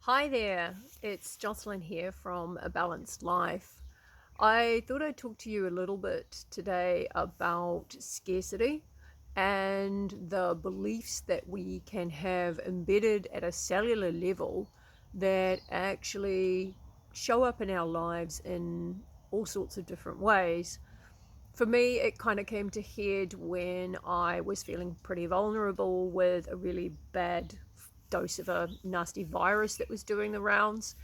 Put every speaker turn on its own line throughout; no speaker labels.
Hi there, it's Jocelyn here from A Balanced Life. I thought I'd talk to you a little bit today about scarcity and the beliefs that we can have embedded at a cellular level that actually show up in our lives in all sorts of different ways. For me, it kind of came to head when I was feeling pretty vulnerable with a really bad dose of a nasty virus that was doing the rounds,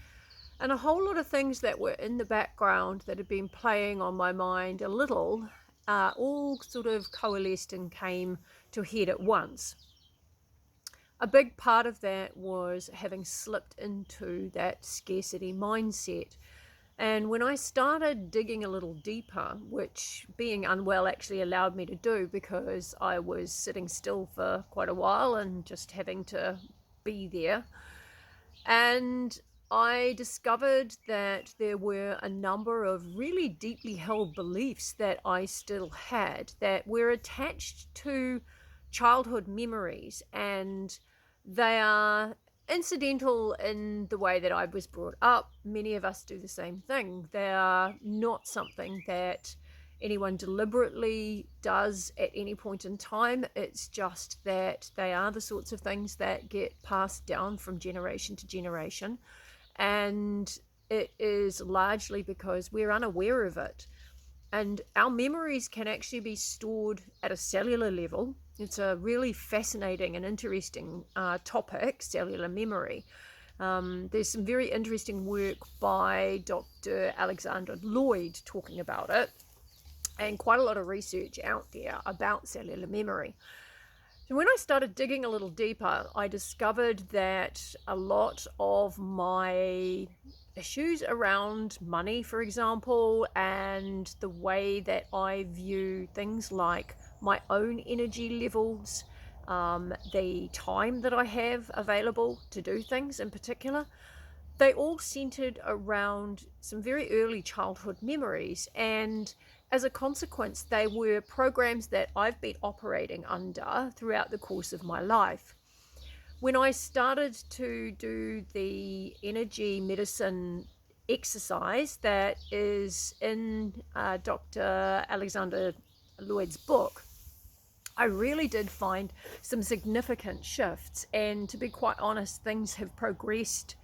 and a whole lot of things that were in the background that had been playing on my mind a little, all sort of coalesced and came to head at once. A big part of that was having slipped into that scarcity mindset. And when I started digging a little deeper, which being unwell actually allowed me to do because I was sitting still for quite a while and just having to be there, and I discovered that there were a number of really deeply held beliefs that I still had that were attached to childhood memories, and they are incidental in the way that I was brought up. Many of us do the same thing. They are not something that anyone deliberately does at any point in time. It's just that they are the sorts of things that get passed down from generation to generation. And it is largely because we're unaware of it. And our memories can actually be stored at a cellular level. It's a really fascinating and interesting topic, cellular memory. There's some very interesting work by Dr. Alexander Lloyd talking about it, and quite a lot of research out there about cellular memory. So when I started digging a little deeper, I discovered that a lot of my issues around money, for example, and the way that I view things like my own energy levels, the time that I have available to do things in particular, they all centered around some very early childhood memories. And as a consequence, they were programs that I've been operating under throughout the course of my life. When I started to do the energy medicine exercise that is in Dr. Alexander Lloyd's book, I really did find some significant shifts. And to be quite honest, things have progressed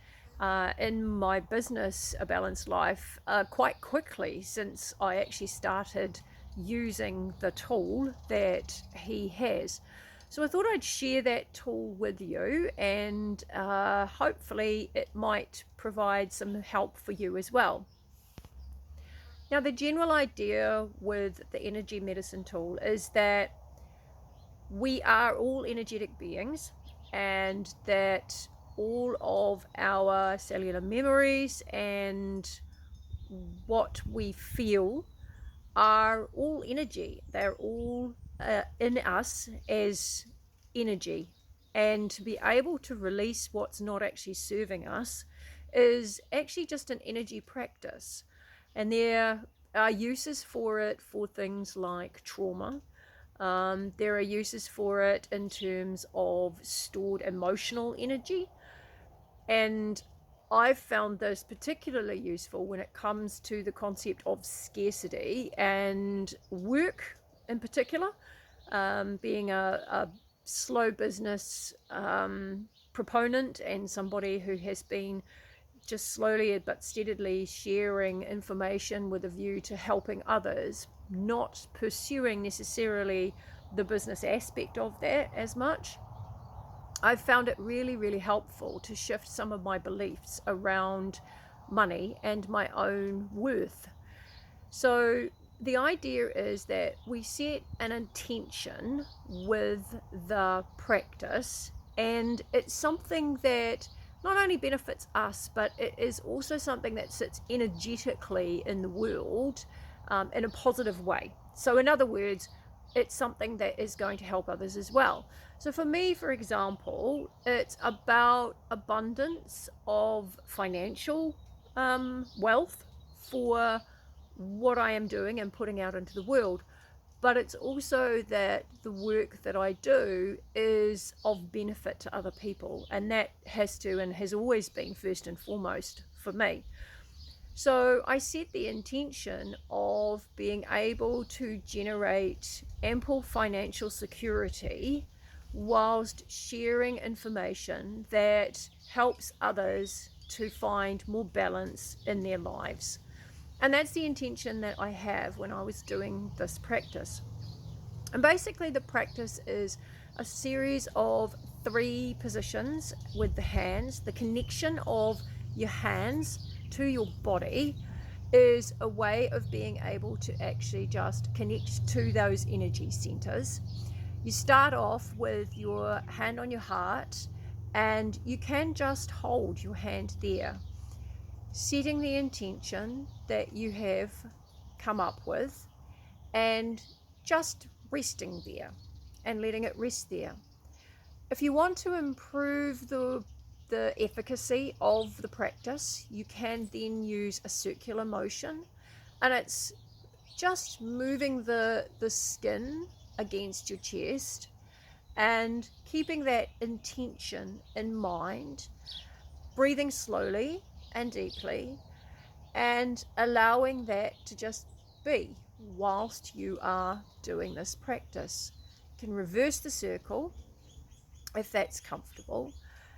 in my business, A Balanced Life, quite quickly since I actually started using the tool that he has. So I thought I'd share that tool with you, and hopefully it might provide some help for you as well. Now, the general idea with the energy medicine tool is that we are all energetic beings, and that all of our cellular memories and what we feel are all energy. They're all in us as energy. And to be able to release what's not actually serving us is actually just an energy practice. And there are uses for it for things like trauma. There are uses for it in terms of stored emotional energy. And I've found this particularly useful when it comes to the concept of scarcity and work in particular. Being a slow business proponent and somebody who has been just slowly but steadily sharing information with a view to helping others, not pursuing necessarily the business aspect of that as much. I've found it really, really helpful to shift some of my beliefs around money and my own worth. So, the idea is that we set an intention with the practice, and it's something that not only benefits us, but it is also something that sits energetically in the world in a positive way. So, in other words, it's something that is going to help others as well. So, for me, for example, it's about abundance of financial wealth for what I am doing and putting out into the world. but it's also that the work that I do is of benefit to other people, and that has to and has always been first and foremost for me. So I set the intention of being able to generate ample financial security whilst sharing information that helps others to find more balance in their lives. And that's the intention that I have when I was doing this practice. And basically, the practice is a series of 3 positions with the hands. The connection of your hands to your body is a way of being able to actually just connect to those energy centers. You start off with your hand on your heart, and you can just hold your hand there, setting the intention that you have come up with and just resting there and letting it rest there. If you want to improve the efficacy of the practice, you can then use a circular motion, and it's just moving the skin against your chest and keeping that intention in mind, breathing slowly and deeply, and allowing that to just be whilst you are doing this practice. You can reverse the circle if that's comfortable,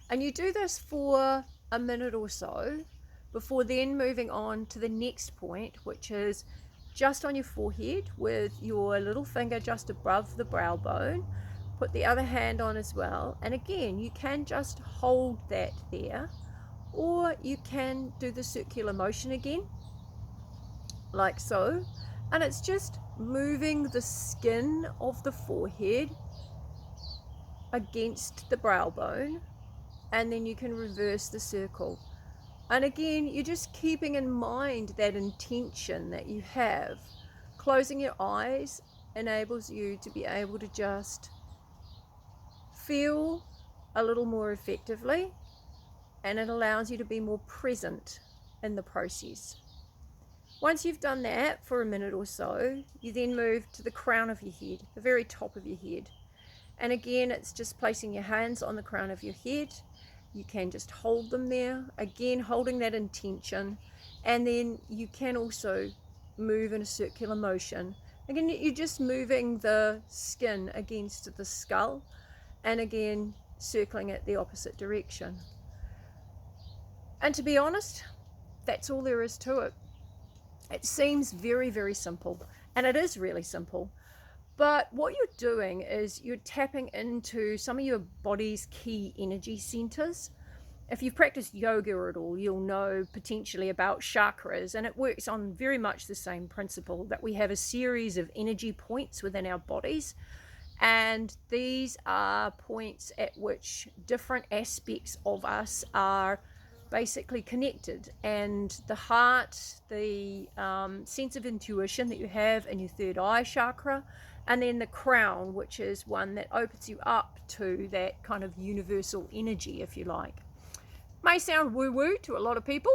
and you do this for a minute or so before then moving on to the next point, which is just on your forehead with your little finger just above the brow bone. Put the other hand on as well, and again, you can just hold that there, or you can do the circular motion again, like so, and it's just moving the skin of the forehead against the brow bone, and then you can reverse the circle. And again, you're just keeping in mind that intention that you have. Closing your eyes enables you to be able to just feel a little more effectively, and it allows you to be more present in the process. Once you've done that for a minute or so, you then move to the crown of your head, the very top of your head. And again, it's just placing your hands on the crown of your head. You can just hold them there, again holding that intention, and then you can also move in a circular motion. Again, you're just moving the skin against the skull, and again circling it the opposite direction. And to be honest, that's all there is to it. It seems very, very simple, and it is really simple. But what you're doing is you're tapping into some of your body's key energy centers. If you've practiced yoga at all, you'll know potentially about chakras, and it works on very much the same principle, that we have a series of energy points within our bodies, and these are points at which different aspects of us are basically connected. And the heart, the sense of intuition that you have in your third eye chakra, and then the crown, which is one that opens you up to that kind of universal energy, if you like. May sound woo-woo to a lot of people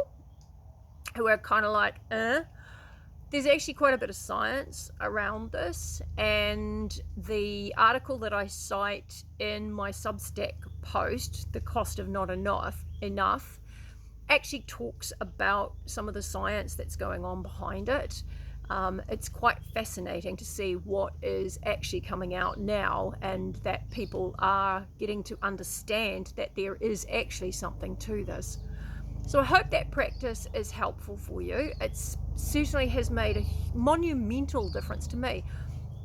who are kind of like, There's actually quite a bit of science around this, and the article that I cite in my Substack post, The Cost of Not Enough, actually talks about some of the science that's going on behind it. It's quite fascinating to see what is actually coming out now, and that people are getting to understand that there is actually something to this. So I hope that practice is helpful for you. It certainly has made a monumental difference to me.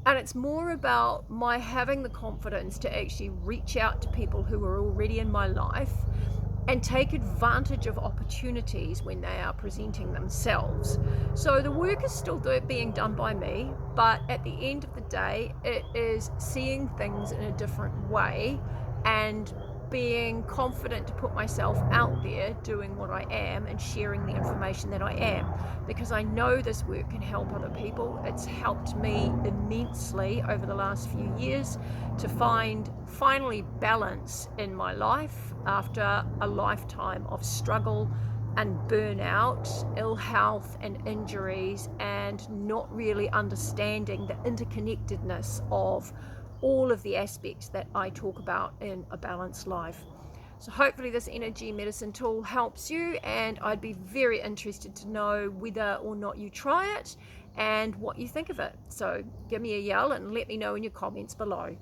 And it's more about my having the confidence to actually reach out to people who are already in my life and take advantage of opportunities when they are presenting themselves. So the work is still being done by me, but at the end of the day, it is seeing things in a different way and being confident to put myself out there doing what I am and sharing the information that I am, because I know this work can help other people. It's helped me immensely over the last few years to find finally balance in my life after a lifetime of struggle, and burnout, ill health and injuries, and not really understanding the interconnectedness of all of the aspects that I talk about in A Balanced Life. So hopefully this energy medicine tool helps you, and I'd be very interested to know whether or not you try it and what you think of it. So give me a yell and let me know in your comments below.